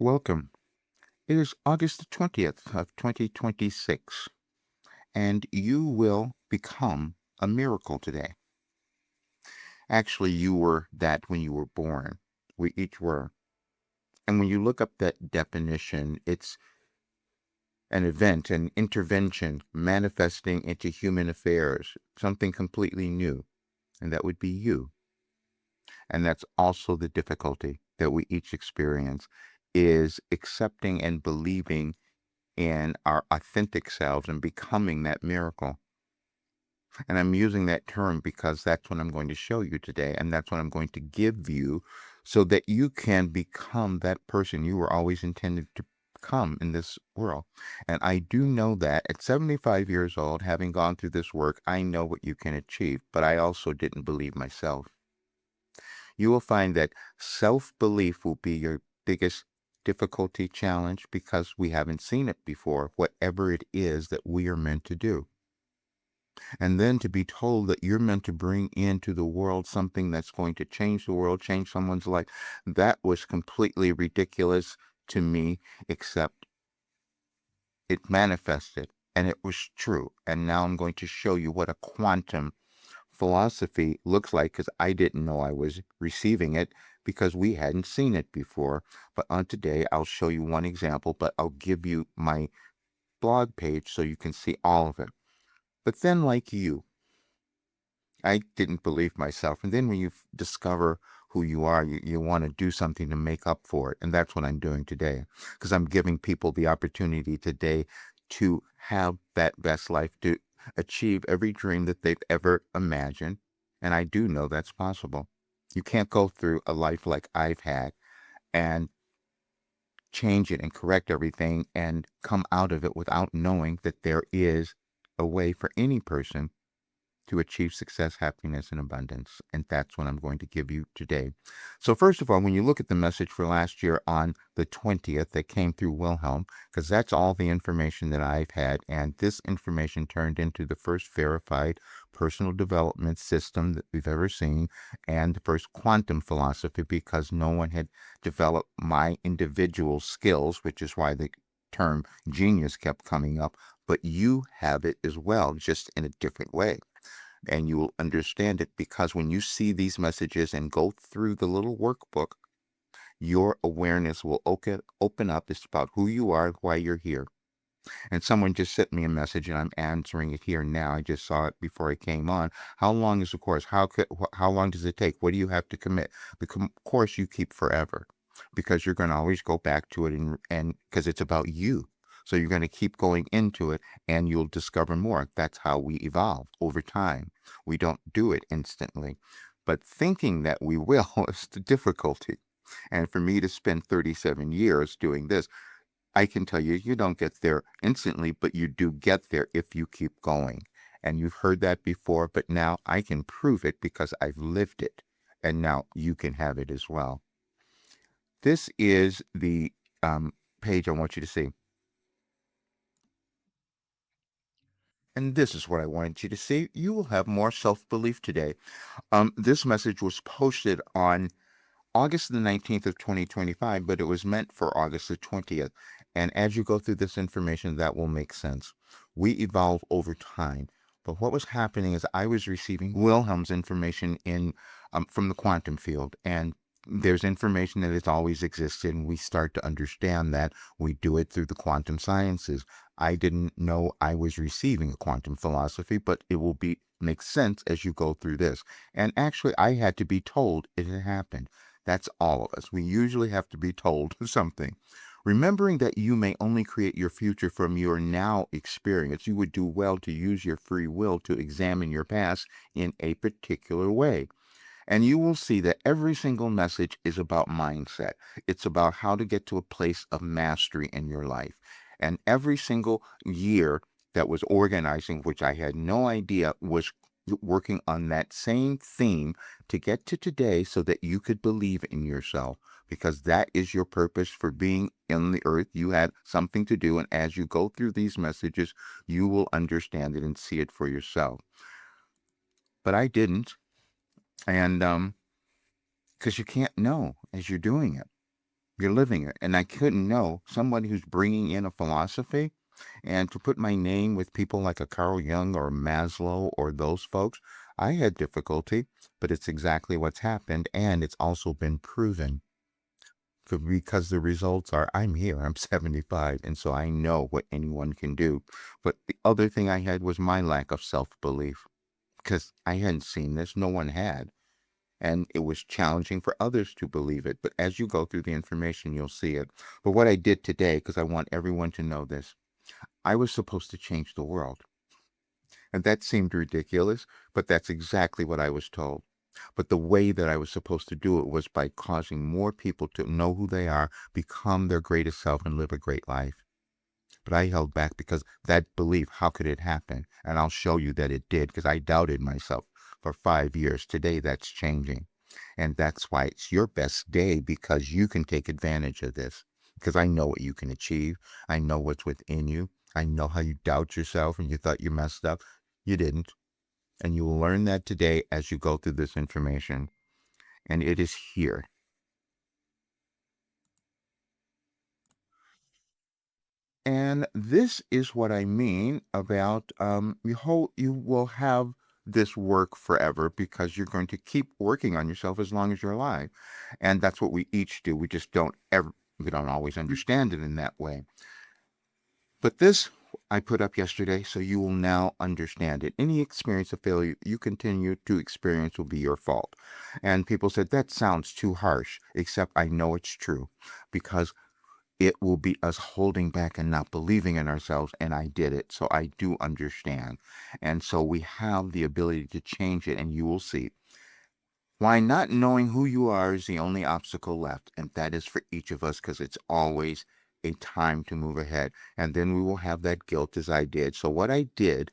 Welcome. It is August the 20th of 2026, and you will become a miracle today. Actually, you were that when you were born. We each were. And when you look up that definition, it's an event, an intervention manifesting into human affairs, something completely new, and that would be you. And that's also the difficulty that we each experience is accepting and believing in our authentic selves and becoming that miracle. And I'm using that term because that's what I'm going to show you today. And that's what I'm going to give you so that you can become that person you were always intended to become in this world. And I do know that at 75 years old, having gone through this work, I know what you can achieve, but I also didn't believe myself. You will find that self-belief will be your biggest difficulty challenge because we haven't seen it before, whatever it is that we are meant to do. And then to be told that you're meant to bring into the world something that's going to change the world, change someone's life, that was completely ridiculous to me, except it manifested and it was true. And now I'm going to show you what a quantum philosophy looks like because I didn't know I was receiving it because we hadn't seen it before. But on today, I'll show you one example, but I'll give you my blog page so you can see all of it. But then, like you, I didn't believe myself. And then when you discover who you are, you want to do something to make up for it. And that's what I'm doing today because I'm giving people the opportunity today to have that best life, to achieve every dream that they've ever imagined. And I do know that's possible. You can't go through a life like I've had and change it and correct everything and come out of it without knowing that there is a way for any person to achieve success, happiness, and abundance. And that's what I'm going to give you today. So, first of all, when you look at the message for last year on the 20th that came through Wilhelm, because that's all the information that I've had, and this information turned into the first verified personal development system that we've ever seen, and the first quantum philosophy, because no one had developed my individual skills, which is why the term genius kept coming up, but you have it as well, just in a different way. And you will understand it because when you see these messages and go through the little workbook, your awareness will open up. It's about who you are, why you're here. And someone just sent me a message and I'm answering it here now. I just saw it before I came on. How long is the course? How long does it take? What do you have to commit? The course you keep forever because you're going to always go back to it and because it's about you. So you're going to keep going into it and you'll discover more. That's how we evolve over time. We don't do it instantly. But thinking that we will is the difficulty. And for me to spend 37 years doing this, I can tell you, you don't get there instantly, but you do get there if you keep going. And you've heard that before, but now I can prove it because I've lived it. And now you can have it as well. This is the page I want you to see. And this is what I wanted you to see. You will have more self-belief today. This message was posted on August the 19th of 2025, but it was meant for August the 20th. And as you go through this information, that will make sense. We evolve over time. But what was happening is I was receiving Wilhelm's information in from the quantum field, and there's information that has always existed, and we start to understand that we do it through the quantum sciences. I didn't know I was receiving a quantum philosophy, but it will be make sense as you go through this. And actually, I had to be told it had happened. That's all of us. We usually have to be told something. Remembering that you may only create your future from your now experience, you would do well to use your free will to examine your past in a particular way. And you will see that every single message is about mindset. It's about how to get to a place of mastery in your life. And every single year that was organizing, which I had no idea was working on that same theme to get to today so that you could believe in yourself because that is your purpose for being in the earth. You had something to do, and as you go through these messages, you will understand it and see it for yourself. But I didn't, and because you can't know as you're doing it. You're living it. And I couldn't know somebody who's bringing in a philosophy and to put my name with people like a Carl Jung or Maslow or those folks. I had difficulty, but it's exactly what's happened. And it's also been proven because the results are I'm here, I'm 75, and so I know what anyone can do. But the other thing I had was my lack of self belief because I hadn't seen this, no one had. And it was challenging for others to believe it. But as you go through the information, you'll see it. But what I did today, because I want everyone to know this, I was supposed to change the world. And that seemed ridiculous, but that's exactly what I was told. But the way that I was supposed to do it was by causing more people to know who they are, become their greatest self, and live a great life. But I held back because that belief, how could it happen? And I'll show you that it did because I doubted myself for 5 years. Today, that's changing. And that's why it's your best day because you can take advantage of this. Because I know what you can achieve. I know what's within you. I know how you doubt yourself and you thought you messed up. You didn't. And you will learn that today as you go through this information. And it is here. And this is what I mean about you will have this work forever because you're going to keep working on yourself as long as you're alive. And that's what we each do. We don't always understand it in that way. But this I put up yesterday, so you will now understand it. Any experience of failure you continue to experience will be your fault. And people said, that sounds too harsh, except I know it's true because it will be us holding back and not believing in ourselves. And I did it. So I do understand. And so we have the ability to change it. And you will see why not knowing who you are is the only obstacle left. And that is for each of us because it's always a time to move ahead. And then we will have that guilt as I did. So what I did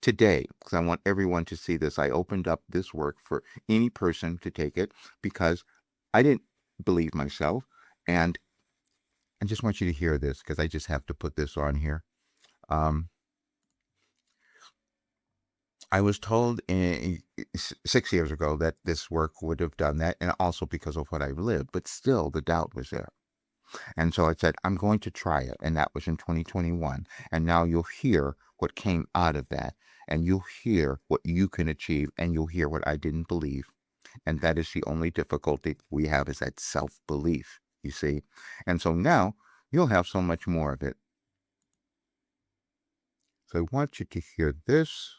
today, because I want everyone to see this, I opened up this work for any person to take it because I didn't believe myself. And I just want you to hear this because I just have to put this on here. Um, I was told 6 years ago that this work would have done that, and also because of what I've lived, but still the doubt was there. And so I said, I'm going to try it. And that was in 2021. And now you'll hear what came out of that, and you'll hear what you can achieve, and you'll hear what I didn't believe. And that is the only difficulty we have is that self belief, you see. And so now you'll have so much more of it. So I want you to hear this.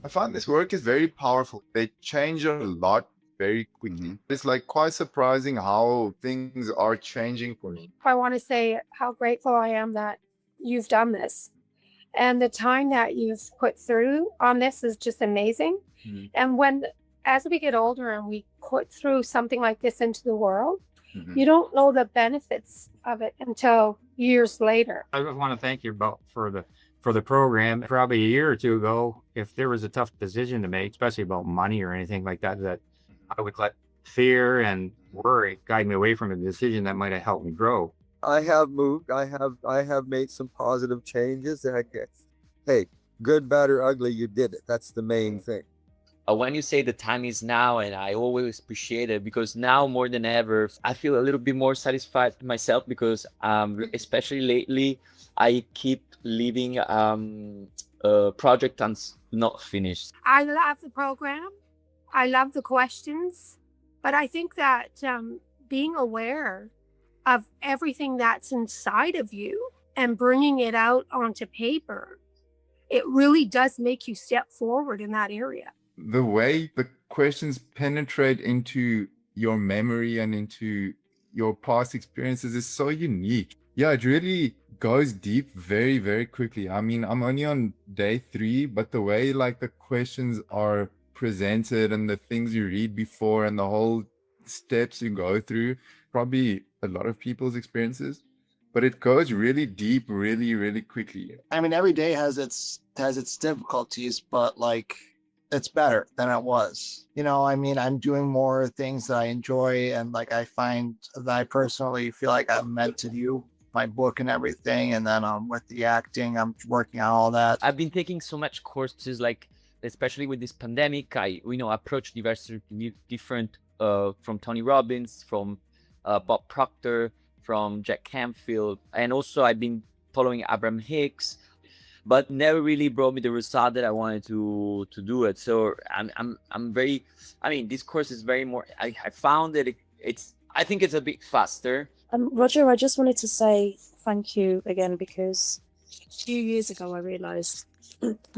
I find this work is very powerful. They change a lot very Hmm. quickly. It's like quite surprising how things are changing for me. I want to say how grateful I am that you've done this. And the time that you've put through on this is just amazing. Mhm. And as we get older and we put through something like this into the world, Mhm. you don't know the benefits of it until years later. I just want to thank you both for the program. Probably a year or two ago, if there was a tough decision to make, especially about money or anything like that, that I would let fear and worry guide me away from a decision that might have helped me grow. I have moved. I have made some positive changes. And I guess, hey, good, bad, or ugly, you did it. That's the main thing. When you say the time is now, and I always appreciate it because now more than ever I feel a little bit more satisfied with myself because especially lately I keep leaving a project not finished. I love the program. I love the questions. But I think that being aware of everything that's inside of you and bringing it out onto paper, it really does make you step forward in that area. The way the questions penetrate into your memory and into your past experiences is so unique. Yeah, it really goes deep very, very quickly. I mean, I'm only on day 3, but the way like the questions are presented and the things you read before and the whole steps you go through, probably a lot of people's experiences. but it goes really deep, really, really quickly. I mean, every day has its difficulties, but like it's better than it was. You know, I mean, I'm doing more things that I enjoy, and like I find that I personally feel like I'm meant to do my book and everything. And then with the acting, I'm working on all that. I've been taking so much courses, like especially with this pandemic. I approach different from Tony Robbins, from Bob Proctor, from Jack Canfield, and also I've been following Abraham Hicks, but never really brought me the result that I wanted to do it. So I'm very, I mean, this course is very more. I found that I think it's a bit faster. Roger, I just wanted to say thank you again, because a few years ago I realized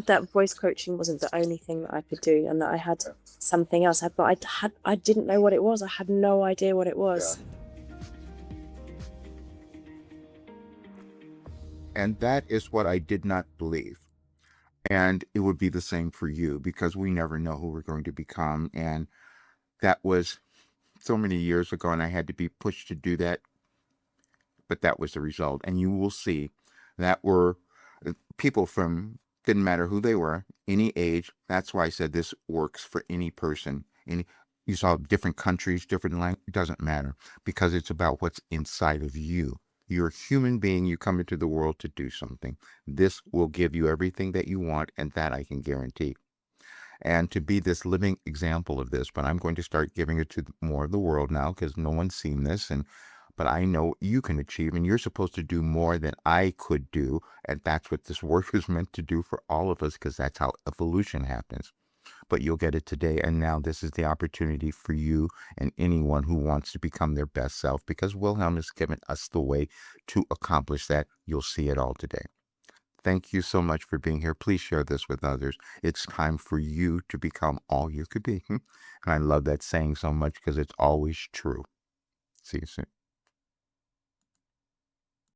that voice coaching wasn't the only thing that I could do, and that I had something else. But I didn't know what it was. I had no idea what it was. And that is what I did not believe. And it would be the same for you, because we never know who we're going to become. And that was so many years ago, and I had to be pushed to do that. But that was the result. And you will see that were people from, didn't matter who they were, any age. That's why I said this works for any person. You saw different countries, different language, it doesn't matter, because it's about what's inside of you. You're a human being. You come into the world to do something. This will give you everything that you want, and that I can guarantee. And to be this living example of this, but I'm going to start giving it to more of the world now, because no one's seen this. But I know you can achieve, and you're supposed to do more than I could do. And that's what this work is meant to do for all of us, because that's how evolution happens. But you'll get it today. And now this is the opportunity for you and anyone who wants to become their best self, because Wilhelm has given us the way to accomplish that. You'll see it all today. Thank you so much for being here. Please share this with others. It's time for you to become all you could be. And I love that saying so much, because it's always true. See you soon.